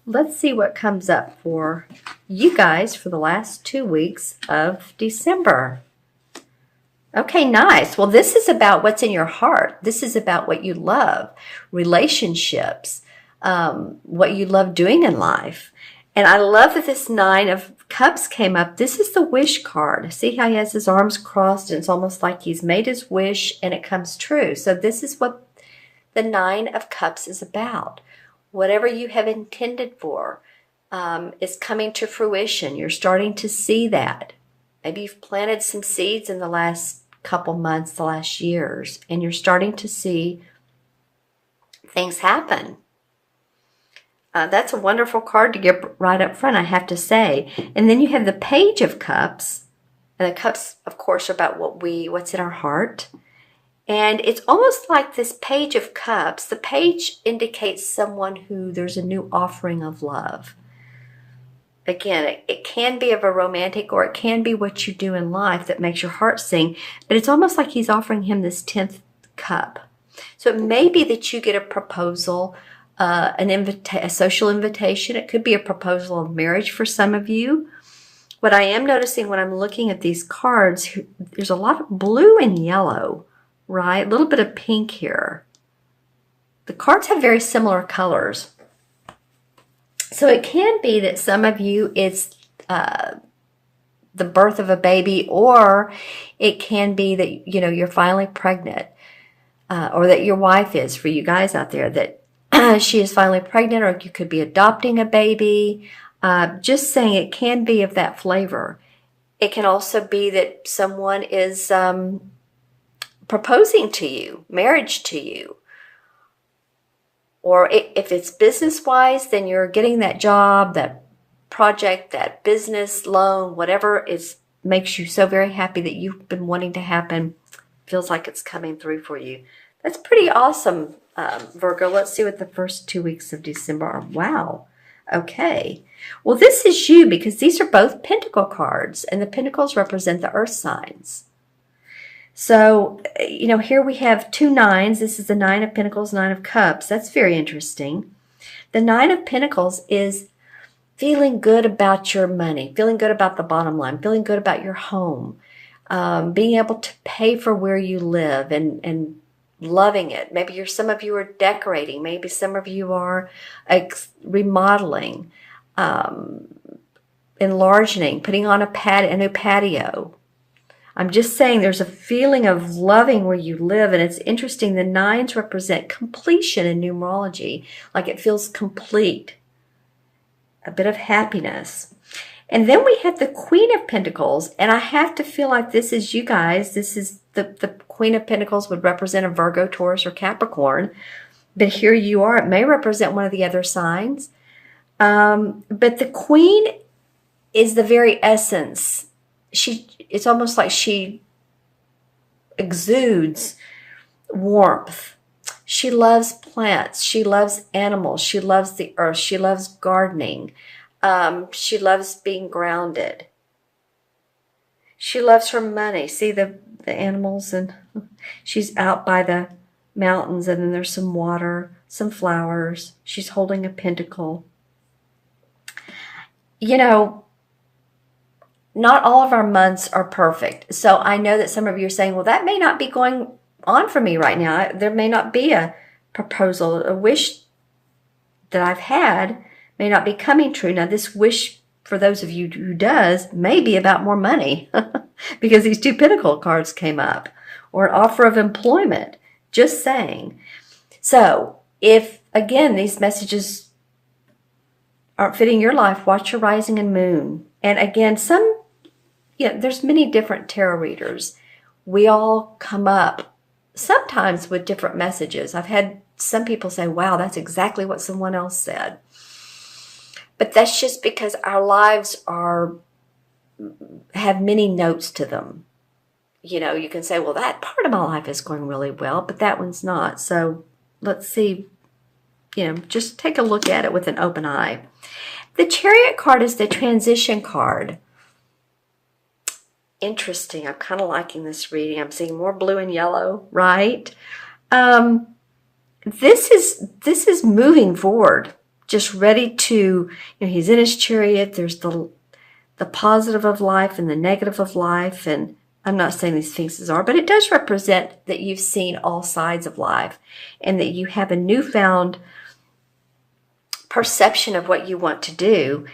let's see what comes up for you guys for the last 2 weeks of December. Okay, nice. Well, this is about what's in your heart. This is about what you love, relationships, what you love doing in life. And I love that this 9 of Cups came up. This is the wish card. See how he has his arms crossed, and it's almost like he's made his wish and it comes true. So this is what the 9 of Cups is about. Whatever you have intended for is coming to fruition. You're starting to see that. Maybe you've planted some seeds in the last couple months, the last years, and you're starting to see things happen. That's a wonderful card to get right up front, I have to say. And then you have the Page of Cups. And the cups, of course, are about what's in our heart. And it's almost like this Page of Cups. The page indicates someone who there's a new offering of love. Again, it can be of a romantic, or it can be what you do in life that makes your heart sing. But it's almost like he's offering him this 10th cup. So it may be that you get a proposal, a social invitation. It could be a proposal of marriage for some of you. What I am noticing when I'm looking at these cards, there's a lot of blue and yellow, right? A little bit of pink here. The cards have very similar colors. So it can be that some of you, it's the birth of a baby, or it can be that, you're finally pregnant, or that your wife is, for you guys out there, that she is finally pregnant, or you could be adopting a baby. Just saying, it can be of that flavor. It can also be that someone is proposing to you, marriage to you. Or if it's business-wise, then you're getting that job, that project, that business loan, whatever makes you so very happy that you've been wanting to happen, feels like it's coming through for you. That's pretty awesome, Virgo. Let's see what the first 2 weeks of December are. Wow. Okay. Well, this is you, because these are both Pentacle cards, and the Pentacles represent the Earth signs. So, here we have 2 9s. This is the 9 of Pentacles, 9 of Cups. That's very interesting. The 9 of Pentacles is feeling good about your money, feeling good about the bottom line, feeling good about your home, being able to pay for where you live and loving it. Maybe some of you are decorating. Maybe some of you are remodeling, enlarging, putting on a new patio. I'm just saying there's a feeling of loving where you live, and it's interesting. The 9s represent completion in numerology, like it feels complete, a bit of happiness. And then we have the Queen of Pentacles, and I have to feel like this is you guys. This is the Queen of Pentacles would represent a Virgo, Taurus, or Capricorn, but here you are. It may represent one of the other signs, but the Queen is the very essence. It's almost like she exudes warmth. She loves plants. She loves animals. She loves the earth. She loves gardening. She loves being grounded. She loves her money. See the animals, and she's out by the mountains, and then there's some water, some flowers. She's holding a pentacle. Not all of our months are perfect. So I know that some of you are saying, well, that may not be going on for me right now. There may not be a proposal, a wish that I've had may not be coming true. Now, this wish, for those of you who does, may be about more money because these 2 Pentacle cards came up, or an offer of employment. Just saying. So if, again, these messages aren't fitting your life, watch your rising and moon. And again, there's many different tarot readers. We all come up sometimes with different messages. I've had some people say, wow, that's exactly what someone else said. But that's just because our lives have many notes to them. You can say, well, that part of my life is going really well, but that one's not. So let's see, just take a look at it with an open eye. The Chariot card is the transition card. Interesting. I'm kind of liking this reading. I'm seeing more blue and yellow, right? This is moving forward, just ready to, he's in his chariot. There's the positive of life and the negative of life. And I'm not saying these things are, but it does represent that you've seen all sides of life and that you have a newfound perception of what you want to do.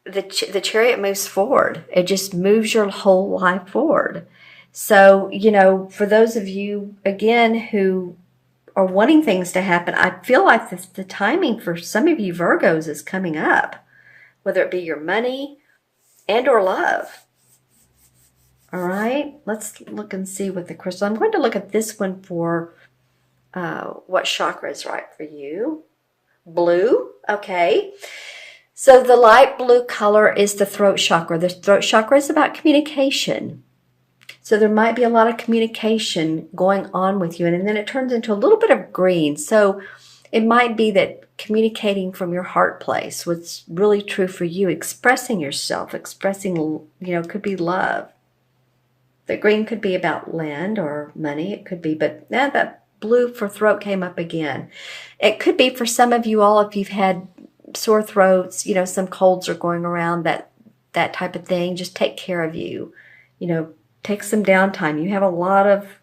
The chariot moves forward. It just moves your whole life forward. So, for those of you, again, who are wanting things to happen, I feel like the timing for some of you Virgos is coming up, whether it be your money and or love. All right, let's look and see what the crystal. I'm going to look at this one for what chakra is right for you. Blue, okay. So the light blue color is the throat chakra. The throat chakra is about communication. So there might be a lot of communication going on with you. And then it turns into a little bit of green. So it might be that communicating from your heart place, what's really true for you, expressing yourself, expressing, could be love. The green could be about land or money. It could be, but now that blue for throat came up again. It could be for some of you all, if you've had sore throats, some colds are going around, that type of thing. Just take care of you. Take some downtime. You have a lot of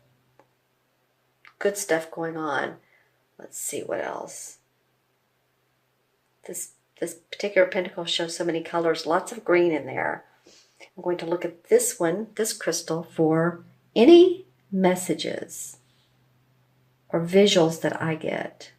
good stuff going on. Let's see what else. This particular pentacle shows so many colors, lots of green in there. I'm going to look at this one, this crystal, for any messages or visuals that I get.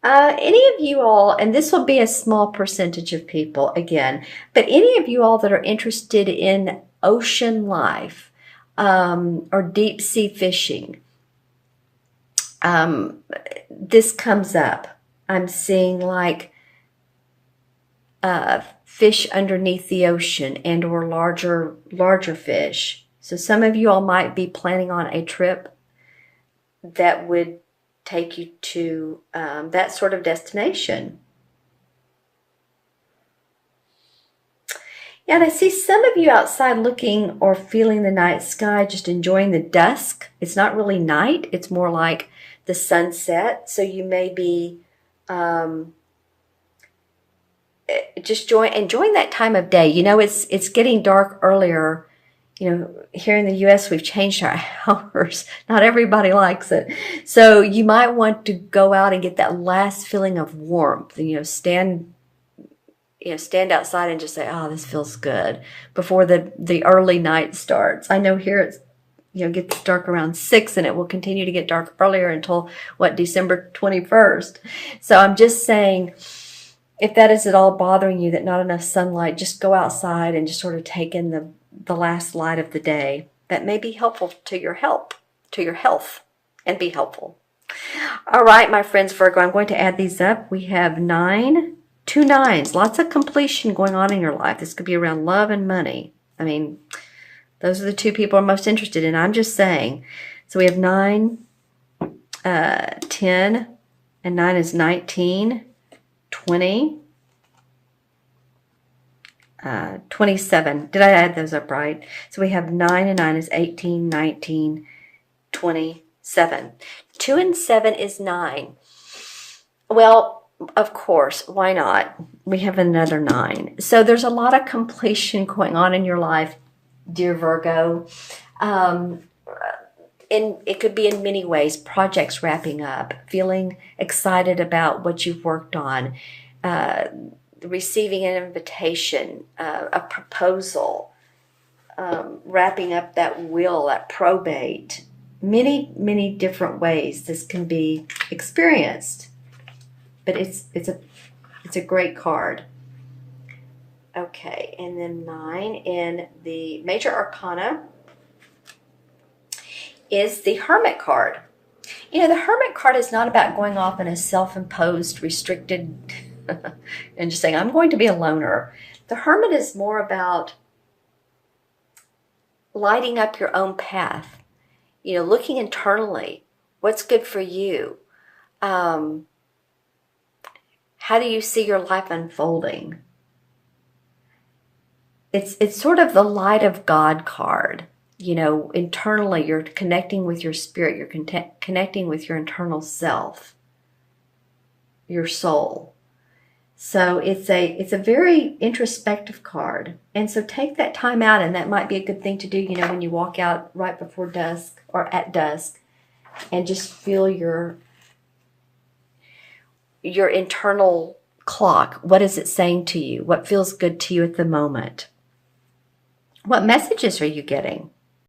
Any of you all, and this will be a small percentage of people again, but any of you all that are interested in ocean life or deep sea fishing, this comes up. I'm seeing like fish underneath the ocean and or larger fish. So some of you all might be planning on a trip that would take you to that sort of destination. Yeah, and I see some of you outside looking or feeling the night sky, just enjoying the dusk. It's not really night. It's more like the sunset. So you may be just enjoying that time of day. It's getting dark earlier. Here in the U.S., we've changed our hours. Not everybody likes it. So you might want to go out and get that last feeling of warmth. Stand outside and just say, oh, this feels good, before the early night starts. I know here it's, gets dark around 6, and it will continue to get dark earlier until, December 21st. So I'm just saying, if that is at all bothering you, that not enough sunlight, just go outside and just sort of take in the last light of the day. That may be helpful to your health, and be helpful. All right, my friends, Virgo, I'm going to add these up. We have 9, 2 9s, lots of completion going on in your life. This could be around love and money. I mean, those are the two people I'm most interested in. I'm just saying. So we have 9, 10, and 9 is 19, 20, 27. Did I add those up right? So we have 9 and 9 is 18, 19, 27. 2 and 7 is 9. Well, of course, why not? We have another 9. So there's a lot of completion going on in your life, dear Virgo. It could be in many ways. Projects wrapping up, feeling excited about what you've worked on, receiving an invitation, a proposal, wrapping up that will, that probate. Many, many different ways this can be experienced. But it's a great card. Okay, and then 9 in the Major Arcana is the Hermit card. The Hermit card is not about going off in a self-imposed, restricted, and just saying, I'm going to be a loner. The Hermit is more about lighting up your own path. Looking internally. What's good for you? How do you see your life unfolding? It's sort of the light of God card. Internally, you're connecting with your spirit. You're connecting with your internal self. your soul. So it's a very introspective card. And so take that time out, and that might be a good thing to do, you know, when you walk out right before dusk or at dusk, and just feel your internal clock. What is it saying to you? What feels good to you at the moment? What messages are you getting?